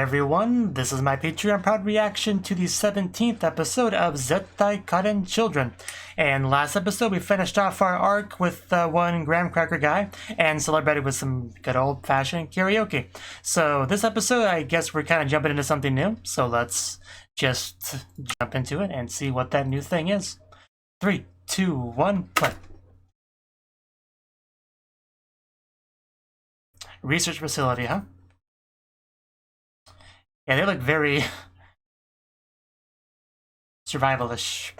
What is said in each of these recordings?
everyone, this is my Patreon proud reaction to the 17th episode of Zettai Karen Children. And last episode we finished off our arc with one graham cracker guy and celebrated with some good old-fashioned karaoke. So this episode, I guess we're kind of jumping into something new, so let's just jump into it and see what that new thing is. 3, 2, 1, play. Research facility, huh? Yeah, they look very survivalish.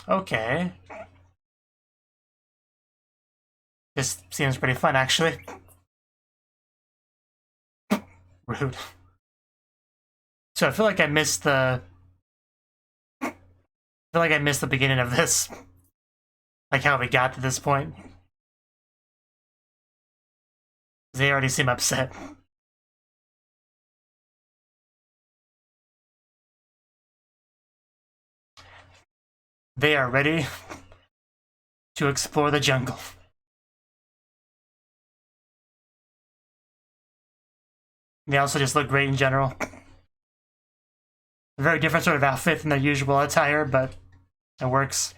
Okay. This seems pretty fun, actually. Rude. So I feel like I missed the... beginning of this. Like how we got to this point. They already seem upset. They are ready to explore the jungle. They also just look great in general. A very different sort of outfit than their usual attire, but it works.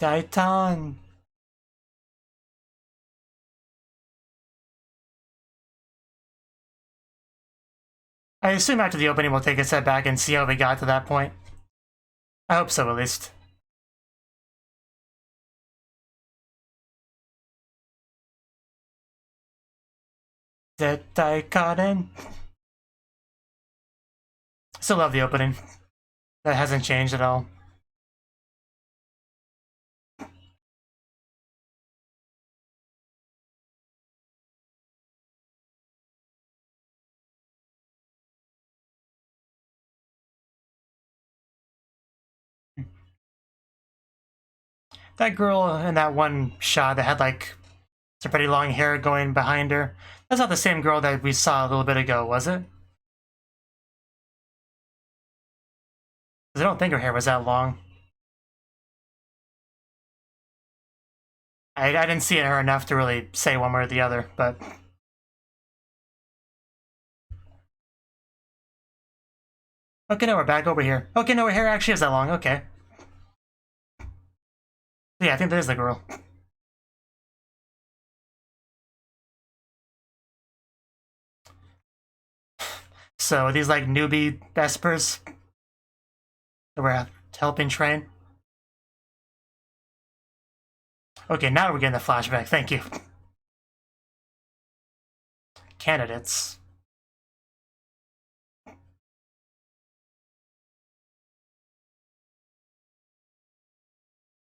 Titan. I assume after the opening we'll take a step back and see how we got to that point. I hope so, at least. Zettai Karen. Still love the opening. That hasn't changed at all. That girl in that one shot that had like some pretty long hair going behind her, that's not the same girl that we saw a little bit ago, was it? I don't think her hair was that long. I didn't see her enough to really say one way or the other, but... Okay, no, we're back over here. Okay, no, her hair actually is that long, okay. Yeah, I think that is the girl. So, these like newbie Vespers that we're helping train. Okay, now we're getting the flashback, thank you. Candidates.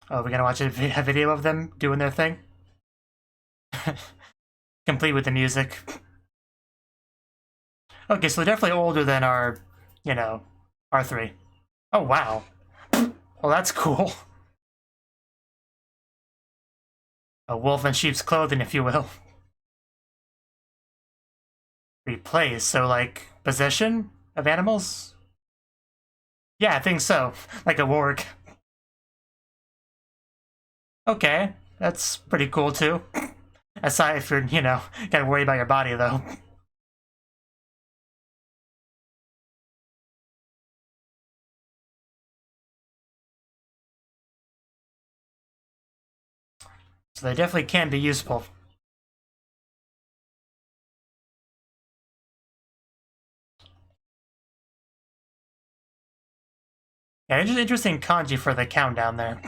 Oh, we're gonna watch a video of them doing their thing? Complete with the music. Okay, so they're definitely older than our, you know, R3. Oh, wow. Well, that's cool. A wolf in sheep's clothing, if you will. Replace, so like, possession of animals? Yeah, I think so. Like a warg. Okay, that's pretty cool too. Aside if you're, you know, gotta worry about your body though. So they definitely can be useful. Yeah, it's just interesting kanji for the countdown there.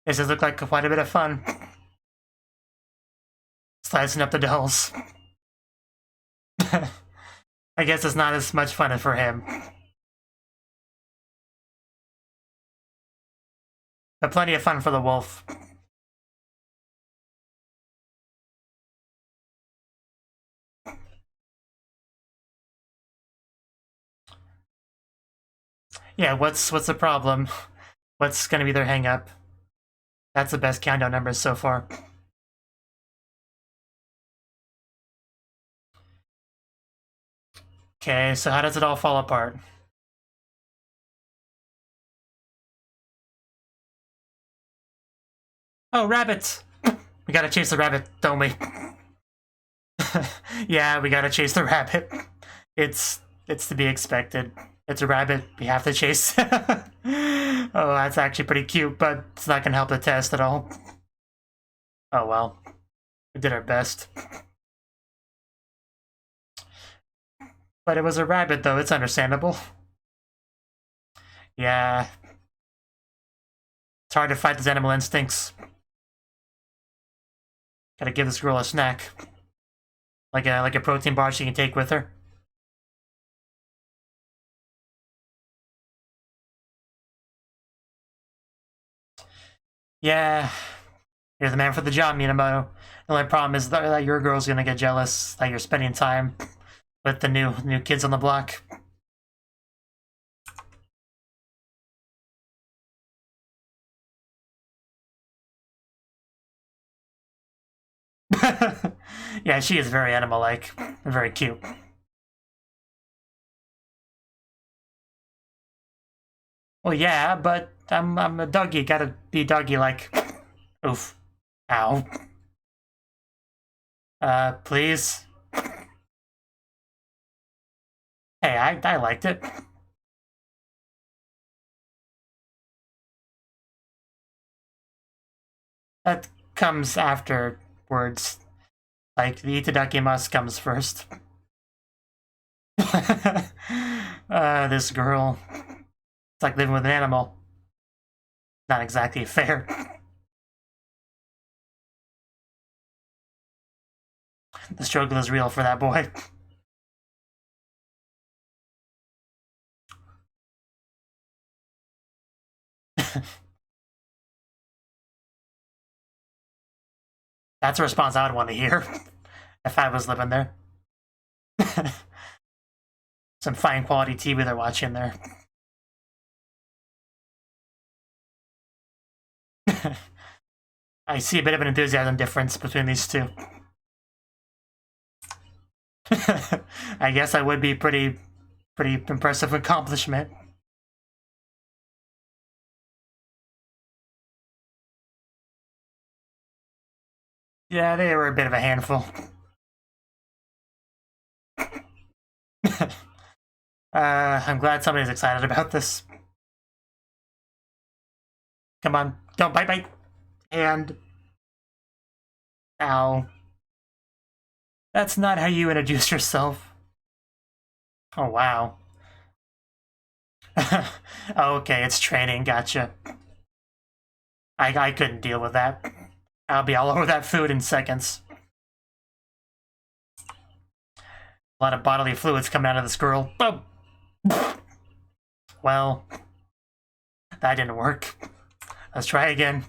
This does look like quite a bit of fun. Slicing up the dolls. I guess it's not as much fun for him. But plenty of fun for the wolf. Yeah, what's the problem? What's gonna be their hang-up? That's the best countdown numbers so far. Okay, so how does it all fall apart? Oh, rabbits! We gotta chase the rabbit, don't we? Yeah, we gotta chase the rabbit. It's to be expected. It's a rabbit, we have to chase. Oh, that's actually pretty cute, but it's not gonna help the test at all. Oh well. We did our best. But it was a rabbit, though, it's understandable. Yeah. It's hard to fight those animal instincts. Gotta give this girl a snack. Like a protein bar she can take with her. Yeah. You're the man for the job, Minamoto. The only problem is that your girl's gonna get jealous that you're spending time with the new kids on the block. Yeah, she is very animal-like and very cute. Well, yeah, but I'm a doggy. Gotta be doggy-like. Oof. Ow. Please. Hey, I liked it. That comes afterwards. Like, the itadakimasu comes first. This girl. It's like living with an animal. Not exactly fair. The struggle is real for that boy. That's a response I would want to hear if I was living there. Some fine quality TV they're watching there. I see a bit of an enthusiasm difference between these two. I guess I would be pretty impressive accomplishment. Yeah, they were a bit of a handful. I'm glad somebody's excited about this. Come on, don't bite. And... Ow. That's not how you introduce yourself. Oh, wow. Okay, it's training, gotcha. I couldn't deal with that. I'll be all over that food in seconds. A lot of bodily fluids coming out of this girl. Oh. Well, that didn't work. Let's try again.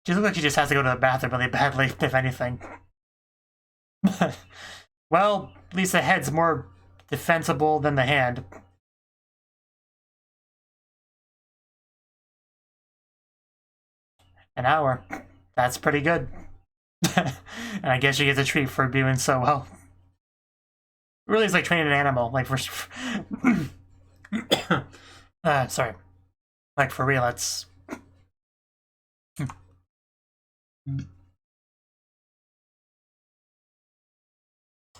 She looks like she just has to go to the bathroom really badly, if anything. Well, at least the head's more defensible than the hand. An hour. That's pretty good. And I guess she gets a treat for doing so well. It really is like training an animal, like for... sorry. Like for real, it's...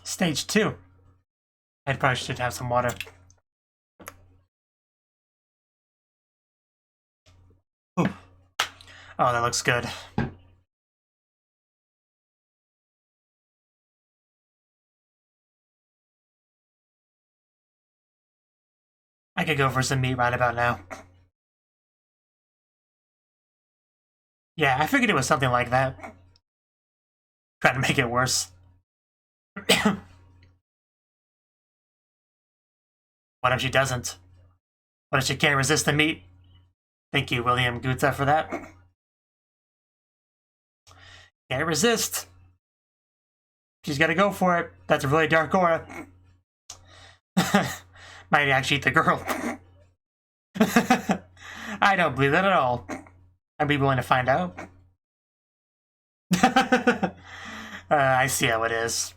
Stage 2. I probably should have some water. Ooh. Oh, that looks good. I could go for some meat right about now. Yeah, I figured it was something like that. Trying to make it worse. What if she doesn't? What if she can't resist the meat? Thank you, William Gutta, for that. Can't resist. She's gotta go for it. That's a really dark aura. might actually eat the girl. I don't believe that at all. I'd be willing to find out. I see how it is.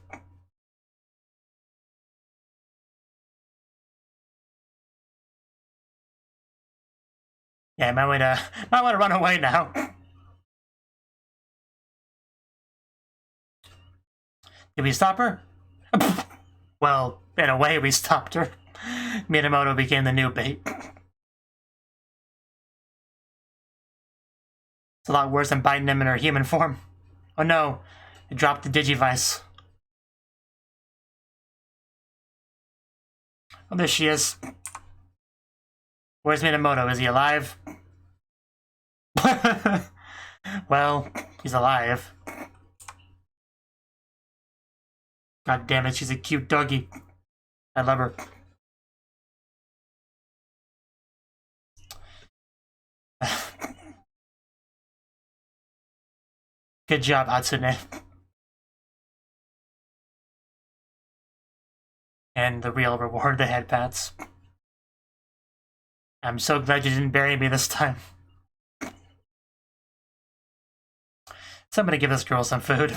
Yeah, I might want to run away now. Did we stop her? Well, in a way, we stopped her. Minamoto became the new bait. It's a lot worse than biting him in her human form. Oh no, it dropped the Digivice. Oh, there she is. Where's Minamoto? Is he alive? Well, he's alive. God damn it, she's a cute doggy. I love her. Good job, Hatsune. And the real reward, the head pats. I'm so glad you didn't bury me this time. Somebody give this girl some food.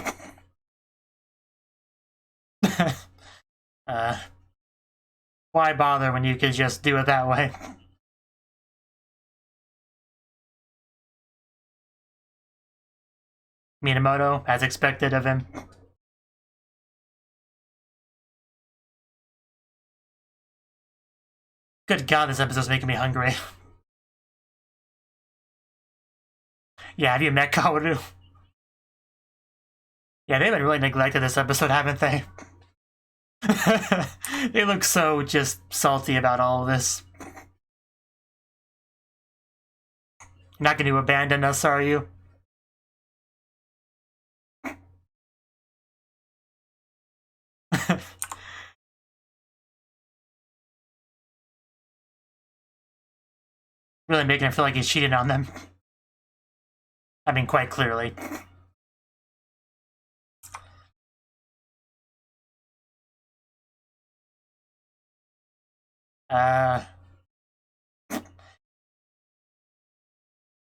Why bother when you could just do it that way? Minamoto, as expected of him. Good God, this episode's making me hungry. Yeah, have you met Kaoru? Yeah, they've been really neglected this episode, haven't they? They look so just salty about all of this. You're not going to abandon us, are you? Really making it feel like he's cheating on them. I mean, quite clearly. And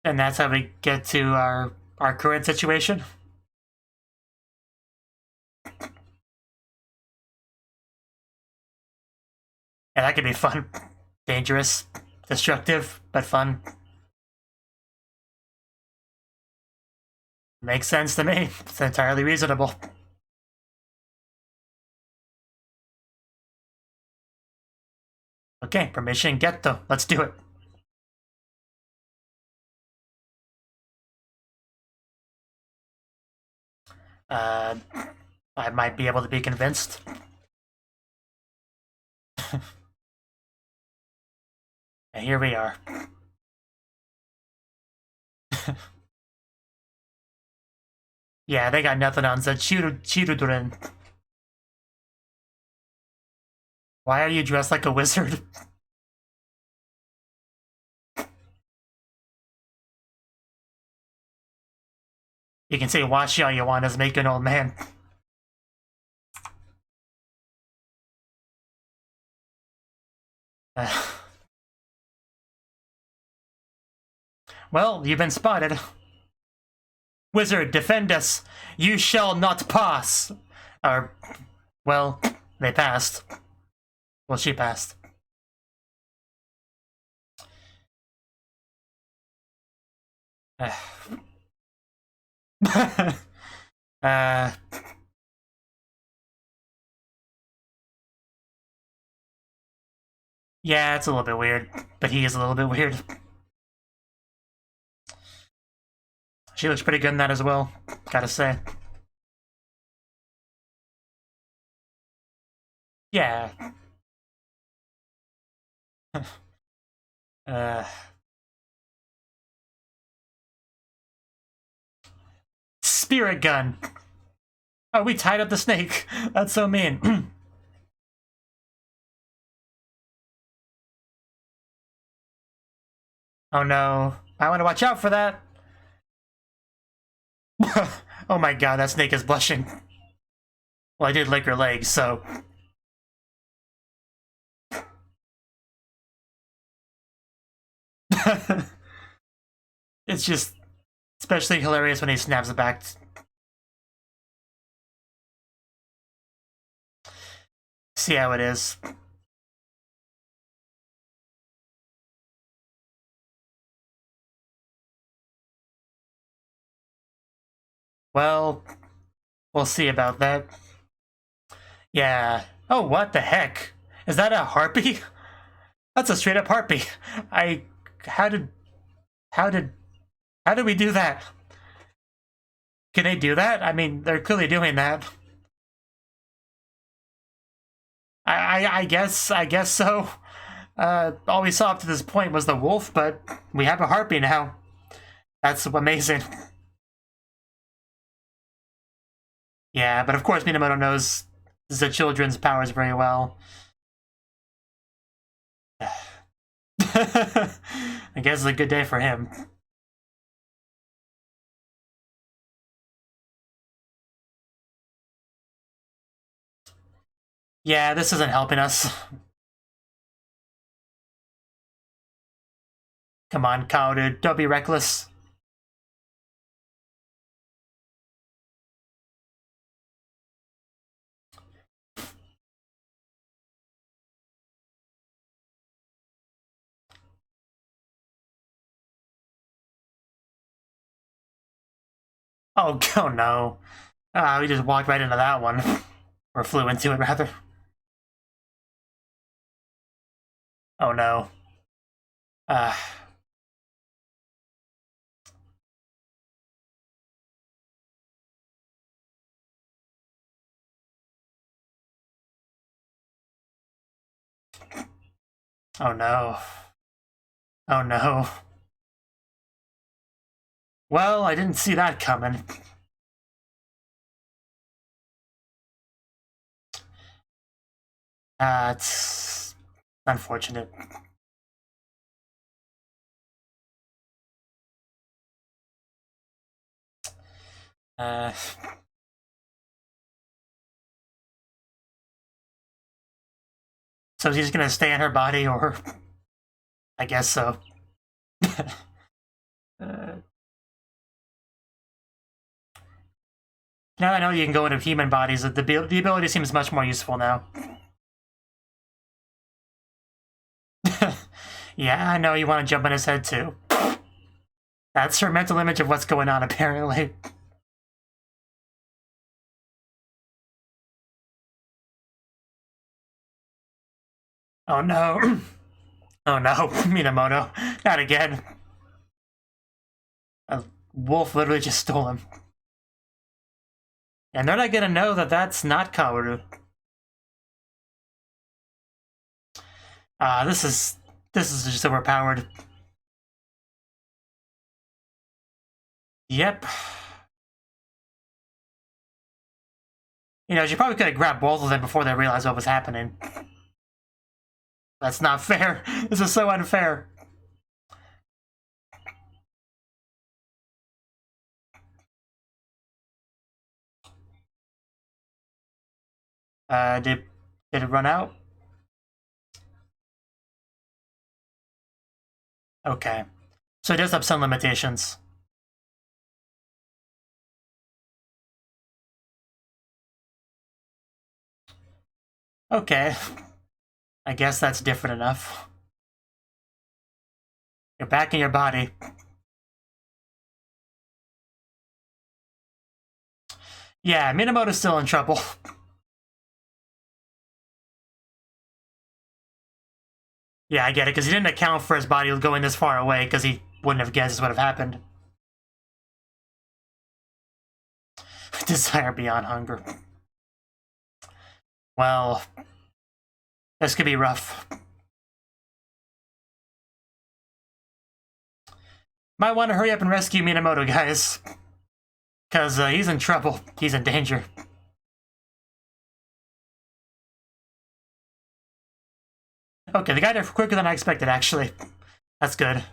that's how we get to our current situation. Yeah, that could be fun. Dangerous, destructive, but fun. Makes sense to me. It's entirely reasonable. Okay, permission getto. Let's do it. I might be able to be convinced. And here we are. Yeah, they got nothing on Children. Why are you dressed like a wizard? You can say washi all you want as make an old man. Well, you've been spotted. Wizard, defend us. You shall not pass. Or, well, they passed. Well, she passed. Yeah, it's a little bit weird, but he is a little bit weird. She looks pretty good in that as well, gotta say. Yeah. Spirit gun. Oh, we tied up the snake. That's so mean. Oh no. I want to watch out for that. Oh my god, that snake is blushing. Well, I did lick her legs, so... It's just especially hilarious when he snaps it back. See how it is. Well, we'll see about that. Yeah. Oh, what the heck? Is that a harpy? That's a straight up harpy. How did we do that? Can they do that? I mean, they're clearly doing that. I guess so. All we saw up to this point was the wolf, but we have a harpy now. That's amazing. Yeah, but of course Minamoto knows the children's powers very well. I guess it's a good day for him. Yeah, this isn't helping us. Come on, Kaoru, don't be reckless. Oh, oh no. We just walked right into that one. Or flew into it, rather. Oh no. Oh no. Oh no. Well, I didn't see that coming. It's unfortunate. So she's gonna stay in her body, or I guess so. Now I know you can go into human bodies, the ability seems much more useful now. Yeah, I know you want to jump on his head too. That's her mental image of what's going on, apparently. Oh no. Oh no, Minamoto. Not again. A wolf literally just stole him. And they're not gonna know that that's not Kaoru. This is just overpowered. Yep. You know, she probably could have grabbed both of them before they realized what was happening. That's not fair. This is so unfair. Did it run out? Okay. So it does have some limitations. Okay. I guess that's different enough. You're back in your body. Yeah, Minamoto's still in trouble. Yeah, I get it, because he didn't account for his body going this far away, because he wouldn't have guessed this would have happened. Desire beyond hunger. Well, this could be rough. Might want to hurry up and rescue Minamoto, guys. Because he's in trouble. He's in danger. Okay, they got there quicker than I expected, actually. That's good.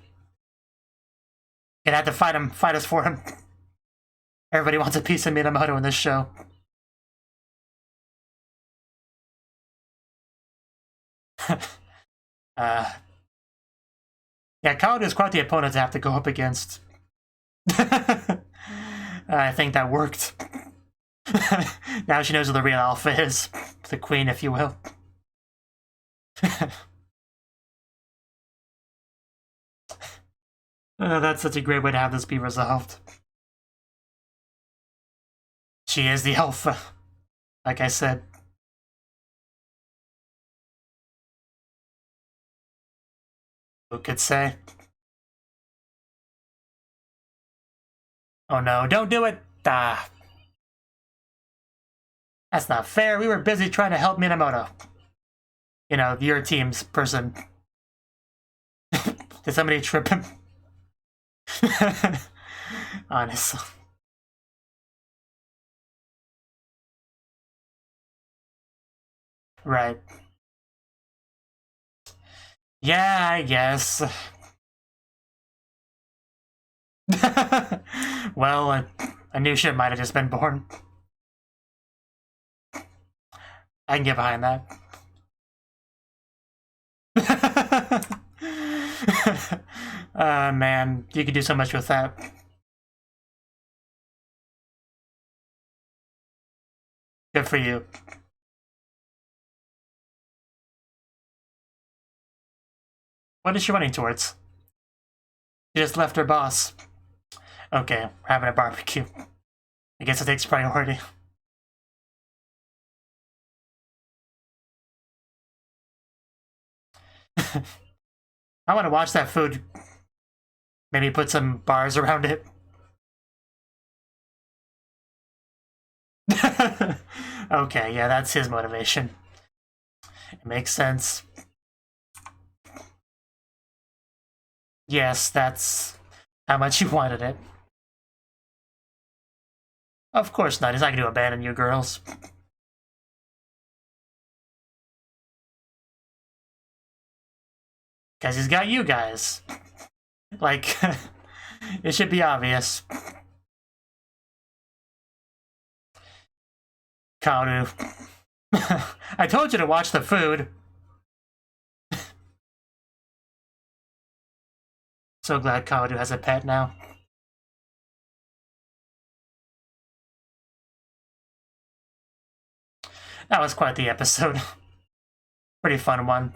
Gonna have to fight us for him. Everybody wants a piece of Minamoto in this show. Gonna Yeah, Claud is quite the opponent to have to go up against. I think that worked. Now she knows who the real alpha is. The queen, if you will. That's such a great way to have this be resolved. She is the alpha, like I said. Who could say? Oh no, don't do it! Ah. That's not fair, we were busy trying to help Minamoto. You know, your team's person. Did somebody trip him? Honestly. Right. Yeah, I guess. Well, a new ship might have just been born. I can get behind that. Man, you could do so much with that. Good for you. What is she running towards? She just left her boss. Okay, we're having a barbecue. I guess it takes priority. I want to watch that food. Maybe put some bars around it. Okay, yeah, that's his motivation. It makes sense. Yes, that's how much you wanted it. Of course not. He's not going to abandon you girls. Because he's got you guys. Like, it should be obvious. Kaoru. I told you to watch the food. So glad Kaoru has a pet now. That was quite the episode. Pretty fun one.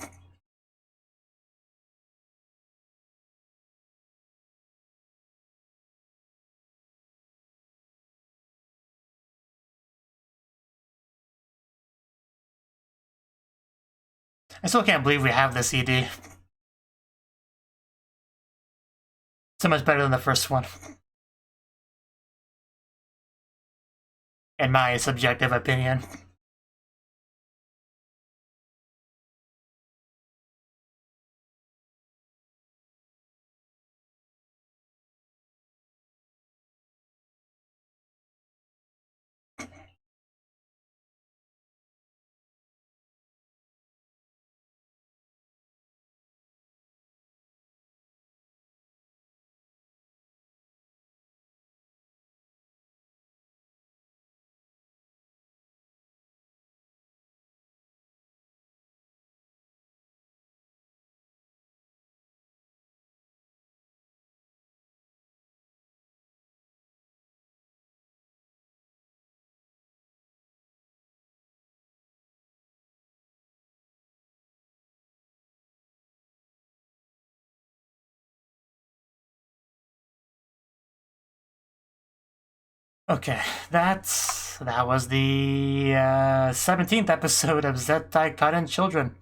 I still can't believe we have this ED. So much better than the first one. In my subjective opinion. Okay, that was the 17th episode of Zettai Karen Children.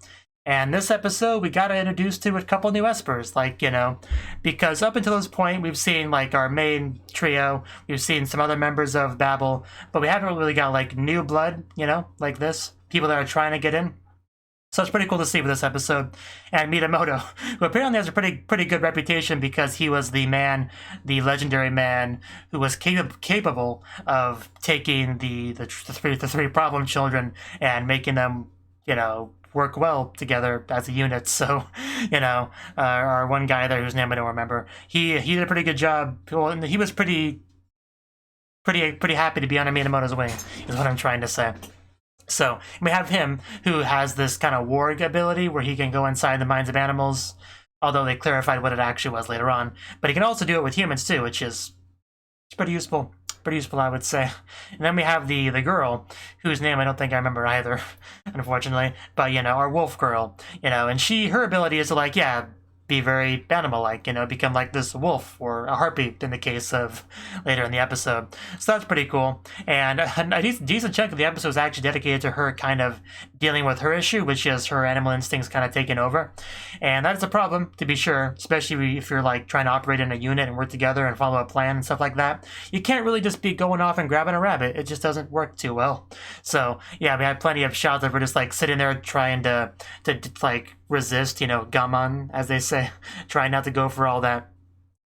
And this episode, we got introduced to a couple new espers, like, you know, because up until this point, we've seen, like, our main trio, we've seen some other members of Babel, but we haven't really got, like, new blood, you know, like this, people that are trying to get in. So it's pretty cool to see with this episode. And Minamoto, who apparently has a pretty good reputation because he was the man, the legendary man, who was capable of taking the three problem children and making them, you know, work well together as a unit. So, you know, our one guy there whose name I don't remember, he did a pretty good job. Well, he was pretty happy to be under Minamoto's wing, is what I'm trying to say. So we have him, who has this kind of warg ability where he can go inside the minds of animals, although they clarified what it actually was later on. But he can also do it with humans too, which is pretty useful. Pretty useful, I would say. And then we have the girl, whose name I don't think I remember either, unfortunately. But, you know, our wolf girl, you know, and her ability is to, like, yeah, be very animal-like, you know, become like this wolf, or a heartbeat in the case of later in the episode. So that's pretty cool. And a decent chunk of the episode is actually dedicated to her kind of dealing with her issue, which is her animal instincts kind of taking over. And that is a problem, to be sure, especially if you're like trying to operate in a unit and work together and follow a plan and stuff like that. You can't really just be going off and grabbing a rabbit. It just doesn't work too well. So yeah, we had plenty of shots of her just like sitting there trying to like resist, you know, gaman, as they say, trying not to go for all that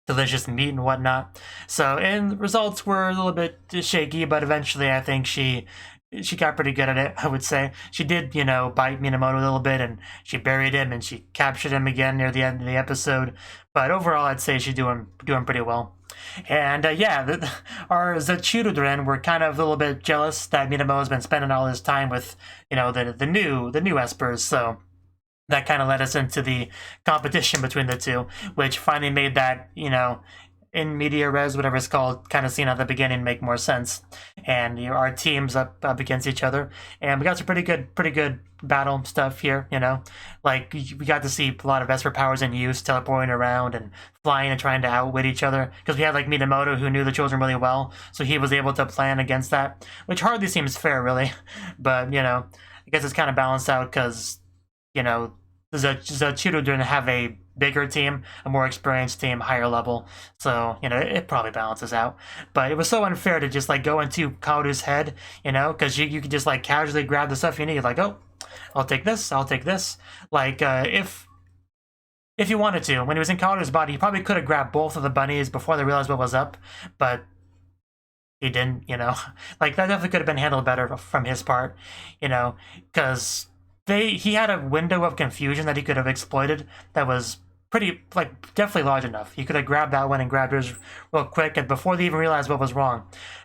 delicious meat and whatnot. So, and the results were a little bit shaky, but eventually I think she got pretty good at it, I would say. She did, you know, bite Minamoto a little bit, and she buried him, and she captured him again near the end of the episode. But overall, I'd say she's doing pretty well. And yeah, our Zettai Children were kind of a little bit jealous that Minamoto's been spending all his time with, you know, the new espers. So that kind of led us into the competition between the two, which finally made that, you know, in media res, whatever it's called, kind of scene at the beginning make more sense. And, you know, our teams up against each other, and we got some pretty good battle stuff here, you know. Like, we got to see a lot of Esper powers in use, teleporting around and flying and trying to outwit each other, because we had like Minamoto, who knew the children really well, so he was able to plan against that, which hardly seems fair, really. But, you know, I guess it's kind of balanced out because, you know, the children have a bigger team, a more experienced team, higher level, so, you know, it probably balances out. But it was so unfair to just like go into Kaoru's head, you know, because you could just like casually grab the stuff you need, like, oh, I'll take this, like, if you wanted to, when he was in Kaoru's body, he probably could have grabbed both of the bunnies before they realized what was up, but he didn't, you know. Like, that definitely could have been handled better from his part, you know, because he had a window of confusion that he could have exploited that was pretty, like, definitely large enough. He could have grabbed that one and grabbed hers real quick, and before they even realized what was wrong.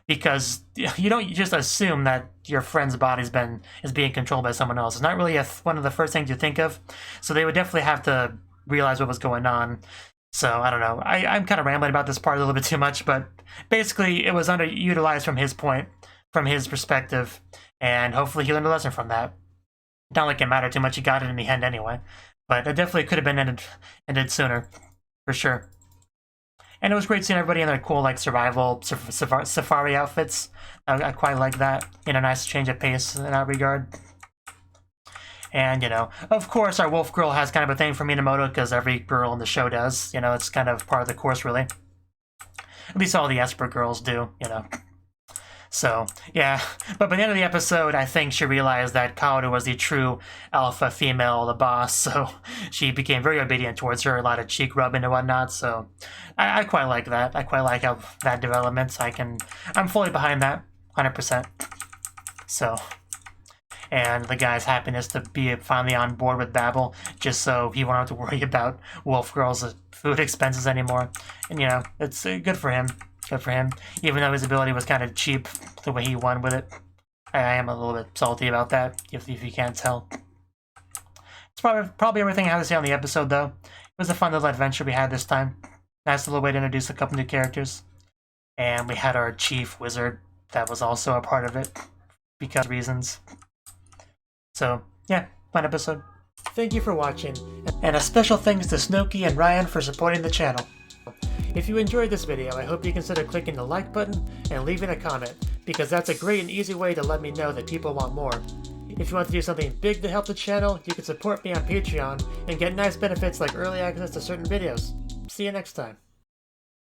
Because you don't just assume that your friend's body is being controlled by someone else. It's not really one of the first things you think of. So they would definitely have to realize what was going on. So, I don't know. I'm kind of rambling about this part a little bit too much, but basically it was underutilized from his perspective, and hopefully he learned a lesson from that. Not like it mattered too much, he got it in the end anyway. But it definitely could have been ended sooner, for sure. And it was great seeing everybody in their cool, like, survival safari outfits. I quite like that. You know, nice change of pace in that regard. And, you know, of course, our wolf girl has kind of a thing for Minamoto, because every girl in the show does. You know, it's kind of part of the course, really. At least all the Esper girls do, you know. So, yeah, but by the end of the episode, I think she realized that Kaoru was the true alpha female, the boss, so she became very obedient towards her, a lot of cheek rubbing and whatnot, so I quite like that. I quite like how that development, I'm fully behind that, 100%. So, and the guy's happiness to be finally on board with Babel, just so he won't have to worry about Wolf Girl's food expenses anymore, and, you know, it's good for him. Good for him, even though his ability was kind of cheap the way he won with it. I am a little bit salty about that, if you can't tell. It's probably everything I have to say on the episode, though. It was a fun little adventure we had this time. Nice little way to introduce a couple new characters. And we had our chief wizard that was also a part of it, because of reasons. So, yeah, fun episode. Thank you for watching, and a special thanks to Cnouki and Ryan for supporting the channel. If you enjoyed this video, I hope you consider clicking the like button and leaving a comment, because that's a great and easy way to let me know that people want more. If you want to do something big to help the channel, you can support me on Patreon and get nice benefits like early access to certain videos. See you next time.